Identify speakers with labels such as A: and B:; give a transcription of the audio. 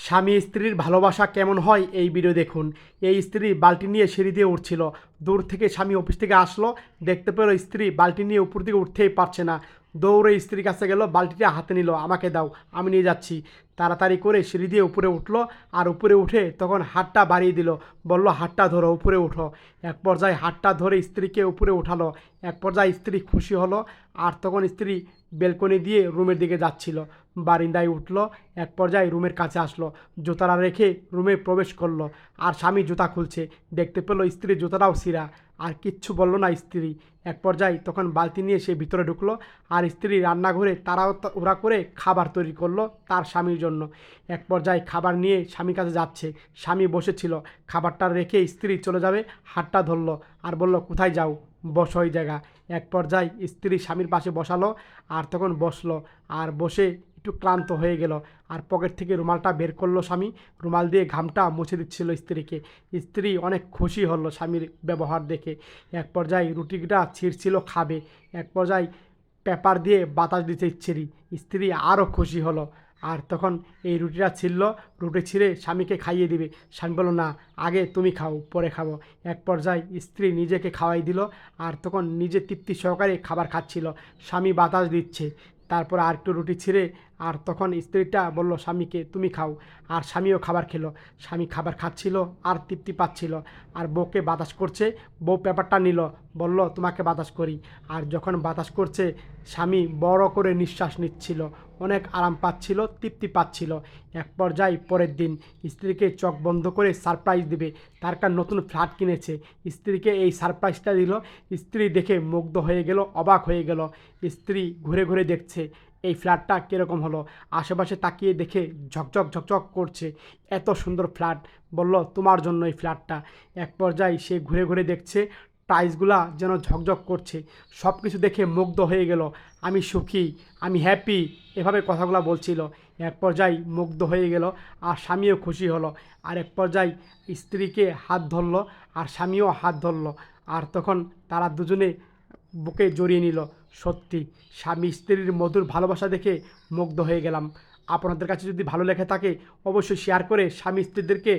A: স্বামী স্ত্রীর ভালোবাসা কেমন হয় এই ভিডিও দেখুন। এই স্ত্রী বালতি নিয়ে সিঁড়ি দিয়ে উঠছিল। দূর থেকে স্বামী অফিস থেকে আসলো, দেখতে পেল স্ত্রী বালতি নিয়ে উপর দিকে উঠতেই পারছে না। দৌড়ে স্ত্রীর কাছে গেল, বালতিটা হাতে নিল, আমাকে দাও, আমি নিয়ে যাচ্ছি। তাড়াতাড়ি করে সিঁড়ি দিয়ে উপরে উঠলো, আর উপরে উঠে তখন হাতটা বাড়িয়ে দিল, বলল হাতটা ধরো, উপরে উঠো। এক পর্যায়ে হাতটা ধরে স্ত্রীকে উপরে উঠালো। এক পর্যায়ে স্ত্রী খুশি হলো, আর তখন স্ত্রী বেলকনি দিয়ে রুমের দিকে যাচ্ছিল। বারিন্দায় উঠলো, এক পর্যায়ে রুমের কাছে আসলো, জুতাটা রেখে রুমে প্রবেশ করলো। আর স্বামী জুতা খুলছে, দেখতে পেলো স্ত্রীর জুতাটাও ছিঁড়া। আর কিচ্ছু বললো না স্ত্রী। এক পর্যায়ে তখন বালতি নিয়ে সে ভিতরে ঢুকলো, আর স্ত্রী রান্নাঘরে ওরা করে খাবার তৈরি করলো তার স্বামীর জন্য। এক পর্যায়ে খাবার নিয়ে স্বামীর কাছে যাচ্ছে, স্বামী বসেছিল, খাবারটা রেখে স্ত্রী চলে যাবে, হাতটা ধরলো আর বলল, কোথায় যাও, বসো ওই জায়গা। এক পর্যায়ে স্ত্রী স্বামীর পাশে বসালো, আর তখন বসলো, আর বসে একটু ক্লান্ত হয়ে গেল। আর পকেট থেকে রুমালটা বের করলো স্বামী, রুমাল দিয়ে ঘামটা মুছে দিচ্ছিল স্ত্রীকে। স্ত্রী অনেক খুশি হলো স্বামীর ব্যবহার দেখে। এক পর্যায়ে রুটিটা ছিঁড়ছিল খাবে, এক পর্যায়ে পেপার দিয়ে বাতাস দিতে স্ত্রী। স্ত্রী আরও খুশি হলো। আর তখন এই রুটিটা ছিঁড়ল, রুটি ছিঁড়ে স্বামীকে খাইয়ে দিবে। স্বামী বলল, না, আগে তুমি খাও, পরে খাবো। এক পর্যায়ে স্ত্রী নিজেকে খাওয়াই দিল, আর তখন নিজে তৃপ্তি সহকারে খাবার খাচ্ছিল। স্বামী বাতাস দিচ্ছে। তারপর আর একটু রুটি ছিঁড়ে, আর তখন স্ত্রীটা বলল স্বামীকে, তুমি খাও। আর স্বামীও খাবার খেলো। স্বামী খাবার খাচ্ছিল আর তৃপ্তি পাচ্ছিল, আর বউকে বাতাস করছে। বউ পেপারটা নিল, বলল তোমাকে বাতাস করি। আর যখন বাতাস করছে, স্বামী বড় করে নিঃশ্বাস নিচ্ছিল, অনেক আরাম পাচ্ছিল, তৃপ্তি পাচ্ছিল। এক পর্যায়ে পরের দিন স্ত্রীকে চোখ বন্ধ করে সারপ্রাইজ দিবে, তার একটা নতুন ফ্ল্যাট কিনেছে। স্ত্রীকে এই সারপ্রাইজটা দিল। স্ত্রী দেখে মুগ্ধ হয়ে গেল, অবাক হয়ে গেল। স্ত্রী ঘুরে ঘুরে দেখছে এই ফ্ল্যাটটা কীরকম হলো। আশেপাশে তাকিয়ে দেখে ঝকঝক ঝকঝক করছে, এত সুন্দর ফ্ল্যাট। বলল, তোমার জন্য এই ফ্ল্যাটটা। এক পর্যায়ে সে ঘুরে ঘুরে দেখছে, টাইলসগুলা যেন ঝকঝক করছে। সব কিছু দেখে মুগ্ধ হয়ে গেল, আমি সুখী, আমি হ্যাপি, এভাবে কথাগুলো বলছিল। এক পর্যায়ে মুগ্ধ হয়ে গেল, আর স্বামীও খুশি হলো। আর এক পর্যায়ে স্ত্রীকে হাত ধরলো, আর স্বামীও হাত ধরলো। আর তখন তারা দুজনে বুকে জড়িয়ে নিল। সত্যি স্বামী স্ত্রীর মধুর ভালোবাসা দেখে মুগ্ধ হয়ে গেলাম। আপনাদের কাছে যদি ভালো লেগে থাকে, অবশ্যই শেয়ার করে স্বামী স্ত্রীদেরকে